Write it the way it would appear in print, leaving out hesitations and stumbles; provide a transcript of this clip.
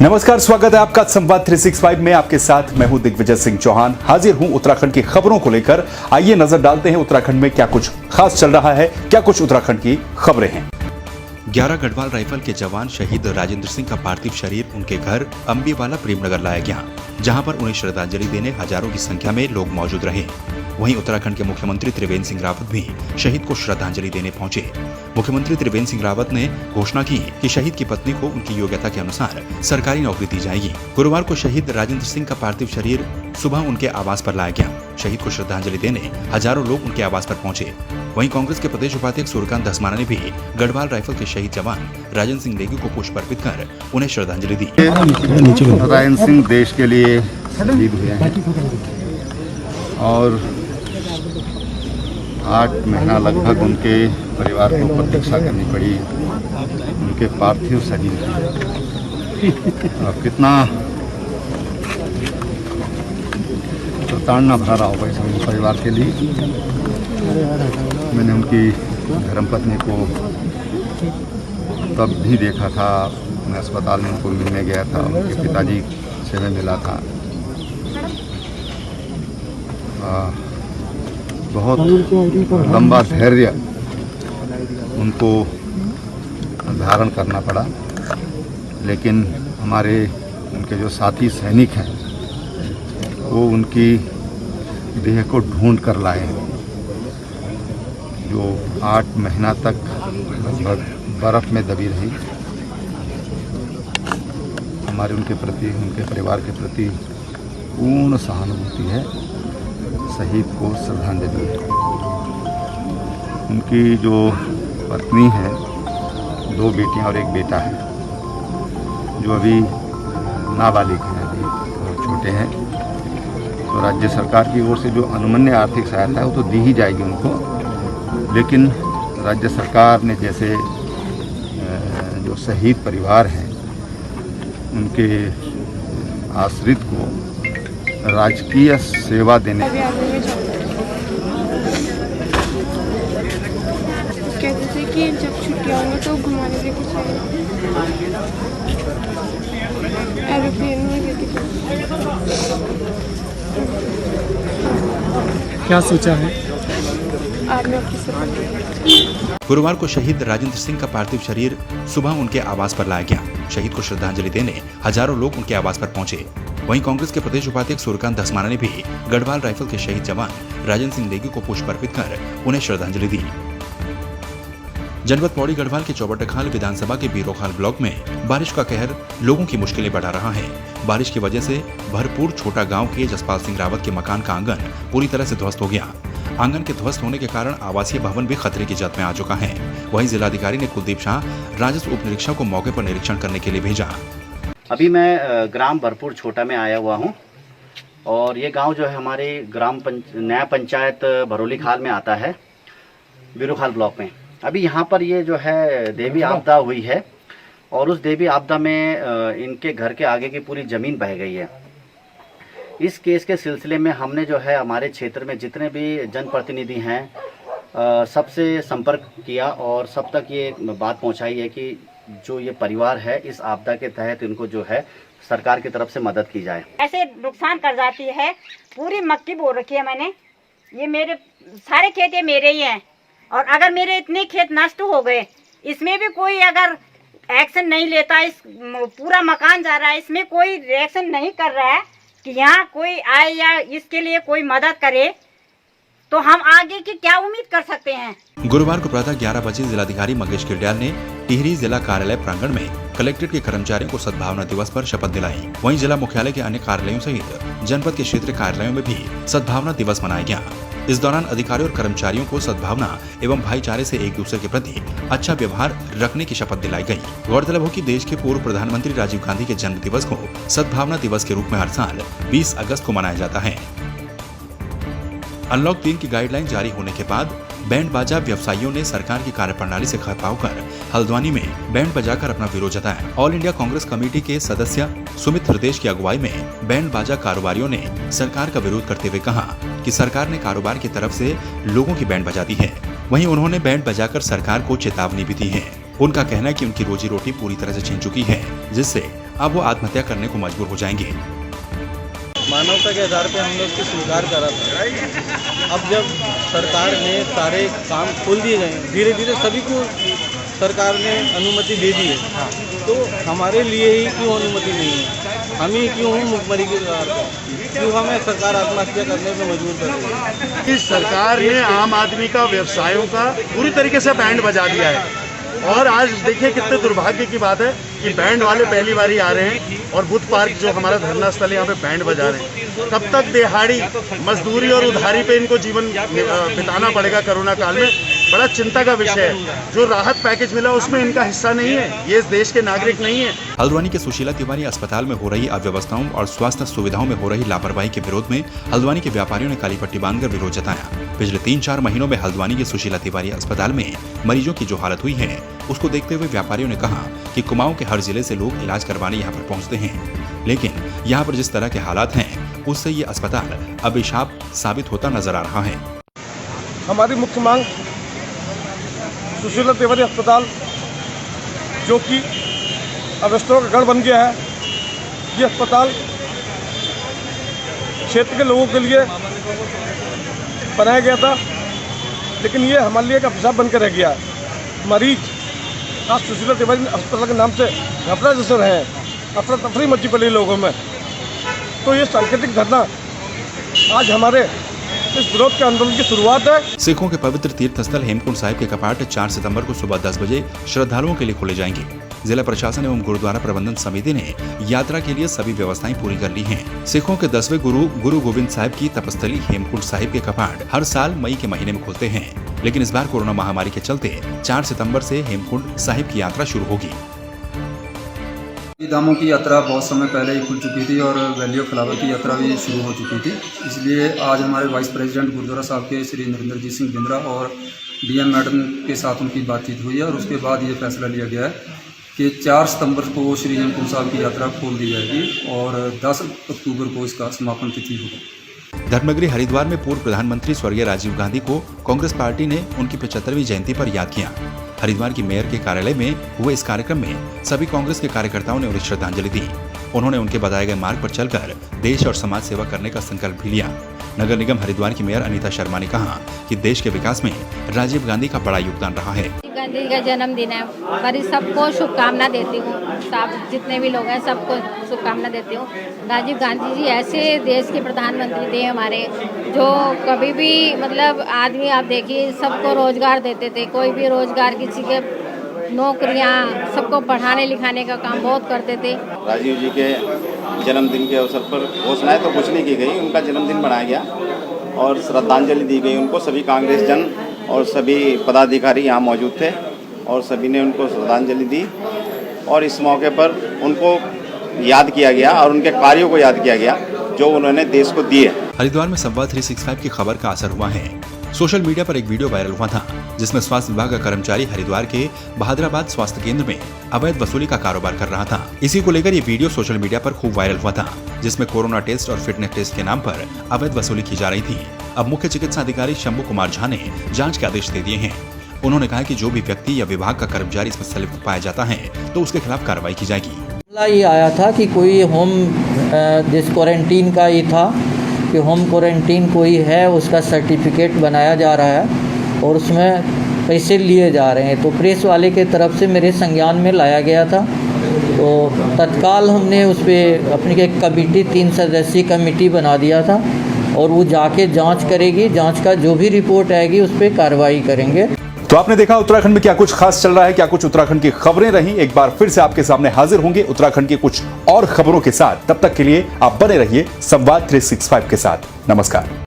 नमस्कार, स्वागत है आपका संवाद 365 में। आपके साथ मैं हूं दिग्विजय सिंह चौहान। हाजिर हूं उत्तराखंड की खबरों को लेकर। आइए नजर डालते हैं उत्तराखंड में क्या कुछ खास चल रहा है, क्या कुछ उत्तराखंड की खबरें हैं। 11 गढ़वाल राइफल के जवान शहीद राजेंद्र सिंह का पार्थिव शरीर उनके घर अम्बीवाला प्रेमनगर लाया गया, जहां पर उन्हें श्रद्धांजलि देने हजारों की संख्या में लोग मौजूद रहे। वहीं उत्तराखंड के मुख्यमंत्री त्रिवेंद्र सिंह रावत भी शहीद को श्रद्धांजलि देने पहुंचे। मुख्यमंत्री त्रिवेंद्र सिंह रावत ने घोषणा की कि शहीद की पत्नी को उनकी योग्यता के अनुसार सरकारी नौकरी दी जाएगी। गुरुवार को शहीद राजेंद्र सिंह का पार्थिव शरीर सुबह उनके आवास पर लाया गया। शहीद को श्रद्धांजलि देने हजारों लोग उनके आवास पर पहुंचे। वहीं कांग्रेस के प्रदेश उपाध्यक्ष सूर्यकांत धस्माना ने भी गढ़वाल राइफल के शहीद जवान राजेंद्र सिंह नेगी को पुष्प अर्पित कर उन्हें श्रद्धांजलि दी। राजेंद्र सिंह देश के लिए शहीद हुए हैं और 8 महीना लगभग उनके परिवार को प्रतीक्षा करनी पड़ी उनके पार्थिव शरीर की। अब कितना प्रताड़ना भरा रहा होगा इस परिवार के लिए। मैंने उनकी धर्मपत्नी को तब भी देखा था, मैं अस्पताल में उनको मिलने गया था, उनके पिताजी से मैं मिला था। बहुत लंबा धैर्य उनको धारण करना पड़ा, लेकिन हमारे उनके जो साथी सैनिक हैं वो उनकी देह को ढूंढ कर लाए हैं, जो 8 महीना तक लगभग बर्फ में दबी रही। हमारे उनके प्रति, उनके परिवार के प्रति पूर्ण सहानुभूति है। शहीद को श्रद्धांजलि है। उनकी जो पत्नी है, 2 बेटियां और 1 बेटा है, जो अभी नाबालिग हैं, अभी बहुत छोटे हैं। तो राज्य सरकार की ओर से जो अनुमन्य आर्थिक सहायता है वो तो दी ही जाएगी उनको, लेकिन राज्य सरकार ने जैसे जो शहीद परिवार हैं उनके आश्रित को राजकीय सेवा देने कहते थे कि जब छुट्टियां होंगी तो घुमाने लेके चले, एरोप्लेन में लेके क्या सोचा है आर्मी ऑफिसर। गुरुवार को शहीद राजेंद्र सिंह का पार्थिव शरीर सुबह उनके आवास पर लाया गया। शहीद को श्रद्धांजलि देने हजारों लोग उनके आवास पर पहुंचे। वहीं कांग्रेस के प्रदेश उपाध्यक्ष सूर्यकांत धस्माना ने भी गढ़वाल राइफल के शहीद जवान राजेंद्र सिंह नेगी को पुष्प अर्पित कर उन्हें श्रद्धांजलि दी। जनपद पौड़ी गढ़वाल के चौबटखाल विधानसभा के बीरोखाल ब्लॉक में बारिश का कहर लोगों की मुश्किलें बढ़ा रहा है। बारिश की वजह से भरपूर छोटा गांव के जसपाल सिंह रावत के मकान का आंगन पूरी तरह से ध्वस्त हो गया। आंगन के ध्वस्त होने के कारण आवासीय भवन भी खतरे की जद में आ चुका है। वहीं जिलाधिकारी ने कुलदीप शाह राजस्व उप निरीक्षक को मौके पर निरीक्षण करने के लिए भेजा। अभी मैं ग्राम भरपूर छोटा में आया हुआ हूँ और ये गांव जो है हमारे नया पंचायत भरोली खाल में आता है, बीरोखाल ब्लॉक में। अभी यहाँ पर ये जो है देवी आपदा हुई है और उस देवी आपदा में इनके घर के आगे की पूरी ज़मीन बह गई है। इस केस के सिलसिले में हमने जो है हमारे क्षेत्र में जितने भी जनप्रतिनिधि हैं सबसे संपर्क किया और सब तक ये बात पहुँचाई है कि जो ये परिवार है इस आपदा के तहत इनको जो है सरकार की तरफ से मदद की जाए। ऐसे नुकसान कर जाती है। पूरी मक्की बो रखी है मैंने, ये मेरे सारे खेत ये मेरे ही हैं और अगर मेरे इतने खेत नष्ट हो गए, इसमें भी कोई अगर एक्शन नहीं लेता, इस पूरा मकान जा रहा है, इसमें कोई रिएक्शन नहीं कर रहा है कि यहाँ कोई आए या इसके लिए कोई मदद करे, तो हम आगे की क्या उम्मीद कर सकते हैं। गुरुवार को प्रातः 11 बजे जिलाधिकारी मंगेश किरड्याल ने टिहरी जिला कार्यालय प्रांगण में कलेक्ट्रेट के कर्मचारियों को सद्भावना दिवस पर शपथ दिलाई। वहीं जिला मुख्यालय के अन्य कार्यालयों सहित जनपद के क्षेत्रीय कार्यालयों में भी सद्भावना दिवस मनाया गया। इस दौरान अधिकारियों और कर्मचारियों को सद्भावना एवं भाईचारे से एक दूसरे के प्रति अच्छा व्यवहार रखने की शपथ दिलाई गई। गौरतलब हो कि देश के पूर्व प्रधानमंत्री राजीव गांधी के जन्म दिवस को सद्भावना दिवस के रूप में हर साल 20 अगस्त को मनाया जाता है। अनलॉक 3 की गाइडलाइन जारी होने के बाद बैंड बाजा व्यवसायियों ने सरकार की कार्यप्रणाली से खफाव कर हल्द्वानी में बैंड बजाकर अपना विरोध जताया। ऑल इंडिया कांग्रेस कमेटी के सदस्य सुमित हृदय की अगुवाई में बैंड बाजा कारोबारियों ने सरकार का विरोध करते हुए कहा कि सरकार ने कारोबार की तरफ से लोगों की बैंड बजा दी है। वहीं उन्होंने बैंड बजाकर सरकार को चेतावनी भी दी है। उनका कहना है कि उनकी रोजी रोटी पूरी तरह से छीन चुकी है, जिससे अब वो आत्महत्या करने को मजबूर हो जाएंगे। मानवता के आधार पे हम लोग को स्वीकार करा था। अब जब सरकार ने सारे काम खोल दिए गए, धीरे धीरे सभी को सरकार ने अनुमति दे दी है, तो हमारे लिए ही क्यों अनुमति नहीं है? हम ही क्यों हैं मुखमरी के आधार पर? क्यों हमें सरकार आत्महत्या करने में मजबूर कर रही है? इस सरकार ने आम आदमी का, व्यवसायों का पूरी तरीके से बैंड बजा दिया है। और आज देखिए कितने दुर्भाग्य की बात है कि बैंड वाले पहली बार ही आ रहे हैं और बुद्ध पार्क जो हमारा धरना स्थल है यहाँ पे बैंड बजा रहे हैं। कब तक दिहाड़ी, मजदूरी और उधारी पे इनको जीवन बिताना पड़ेगा कोरोना काल में? बड़ा चिंता का विषय है। जो राहत पैकेज मिला उसमें इनका हिस्सा नहीं है, ये इस देश के नागरिक नहीं है। हल्द्वानी के सुशीला तिवारी अस्पताल में हो रही अव्यवस्थाओं और स्वास्थ्य सुविधाओं में हो रही लापरवाही के विरोध में हल्द्वानी के व्यापारियों ने काली पट्टी बांधकर विरोध जताया। पिछले 3-4 महीनों में हल्द्वानी के सुशीला तिवारी अस्पताल में मरीजों की जो हालत हुई है, उसको देखते हुए व्यापारियों ने कहा कि कुमाऊं के हर जिले से लोग इलाज करवाने यहाँ पर पहुँचते हैं, लेकिन यहाँ पर जिस तरह के हालात हैं उससे ये अस्पताल अभिशाप साबित होता नजर आ रहा है। हमारी मुख्य मांग सुशीला तिवारी अस्पताल, जो कि अवस्थाओं का गढ़ बन गया है, ये अस्पताल क्षेत्र के लोगों के लिए बनाया गया था, लेकिन ये हमारे लिए एक अभिशाप बनकर रह गया है। मरीज आज सुशीला तिवारी अस्पताल के नाम से घबरा जैसे रहे हैं, अफरा तफरी मची पड़ी लोगों में। तो ये सांकेतिक धरना आज हमारे इस विरोध के आंदोलन की शुरुआत है। सिखों के पवित्र तीर्थ स्थल हेमकुंड साहिब के कपाट 4 सितंबर को सुबह 10 बजे श्रद्धालुओं के लिए खोले जाएंगे। जिला प्रशासन एवं गुरुद्वारा प्रबंधन समिति ने यात्रा के लिए सभी व्यवस्थाएं पूरी कर ली हैं। सिखों के 10वें गुरु गोविंद साहिब की तपस्थली हेमकुंड साहिब के कपाट हर साल मई के महीने में खुलते हैं, लेकिन इस बार कोरोना महामारी के चलते 4 सितंबर से हेमकुंड साहिब की यात्रा शुरू होगी। धामों की यात्रा बहुत समय पहले ही खुल चुकी थी और वैली ऑफ फ्लावर की यात्रा भी शुरू हो चुकी थी। इसलिए आज हमारे वाइस प्रेसिडेंट गुरुद्वारा साहब के श्री नरेंद्रजीत सिंह बिंद्रा और डीएम मैडम के साथ उनकी बातचीत हुई है और उसके बाद ये फैसला लिया गया है कि 4 सितंबर को श्री हेमकुंड साहब की यात्रा खोल दी जाएगी और 10 अक्टूबर को इसका समापन तिथि होगी। धर्मनगरी हरिद्वार में पूर्व प्रधानमंत्री स्वर्गीय राजीव गांधी को कांग्रेस पार्टी ने उनकी 75वीं जयंती पर याद किया। हरिद्वार की मेयर के कार्यालय में हुए इस कार्यक्रम में सभी कांग्रेस के कार्यकर्ताओं ने उन्हें श्रद्धांजलि दी। उन्होंने उनके बताए गए मार्ग पर चलकर देश और समाज सेवा करने का संकल्प भी लिया। नगर निगम हरिद्वार की मेयर अनीता शर्मा ने कहा कि देश के विकास में राजीव गांधी का बड़ा योगदान रहा है। गांधी का जन्मदिन है, पर सबको शुभकामना देती हूँ। सब जितने भी लोग हैं सबको शुभकामना देती हूँ। राजीव गांधी जी ऐसे देश के प्रधानमंत्री थे हमारे, जो कभी भी मतलब आदमी आप देखिए सबको रोजगार देते थे। कोई भी रोजगार, किसी के नौकरियाँ, सबको पढ़ाने लिखाने का काम बहुत करते थे। राजीव जी के जन्मदिन के अवसर पर घोषणाएं तो कुछ नहीं की गई, उनका जन्मदिन मनाया गया और श्रद्धांजलि दी गई उनको। सभी कांग्रेस जन और सभी पदाधिकारी यहाँ मौजूद थे और सभी ने उनको श्रद्धांजलि दी और इस मौके पर उनको याद किया गया और उनके कार्यों को याद किया गया जो उन्होंने देश को दिए। हरिद्वार में संवाद 365 की खबर का असर हुआ है। सोशल मीडिया पर एक वीडियो वायरल हुआ था जिसमें स्वास्थ्य विभाग का कर्मचारी हरिद्वार के बहादुराबाद स्वास्थ्य केंद्र में अवैध वसूली का कारोबार कर रहा था। इसी को लेकर ये वीडियो सोशल मीडिया पर खूब वायरल हुआ था, जिसमें कोरोना टेस्ट और फिटनेस टेस्ट के नाम पर अवैध वसूली की जा रही थी। अब मुख्य चिकित्सा अधिकारी शंभू कुमार झा ने जाँच के आदेश दे दिए हैं। उन्होंने कहा कि जो भी व्यक्ति या विभाग का कर्मचारी इसमें संलिप्त पाया जाता है तो उसके खिलाफ कार्रवाई की जाएगी। ये आया था कि कोई होम क्वारंटीन का ये था कि होम क्वारंटीन कोई है, उसका सर्टिफिकेट बनाया जा रहा है और उसमें पैसे लिए जा रहे हैं। तो प्रेस वाले के तरफ से मेरे संज्ञान में लाया गया था, तो तत्काल हमने उस पर अपनी एक कमेटी 3 सदस्यीय कमेटी बना दिया था और वो जाके जांच करेगी। जांच का जो भी रिपोर्ट आएगी उस पर कार्रवाई करेंगे। तो आपने देखा उत्तराखंड में क्या कुछ खास चल रहा है, क्या कुछ उत्तराखंड की खबरें रही। एक बार फिर से आपके सामने हाजिर होंगे उत्तराखंड की कुछ और खबरों के साथ। तब तक के लिए आप बने रहिए संवाद 365 के साथ। नमस्कार।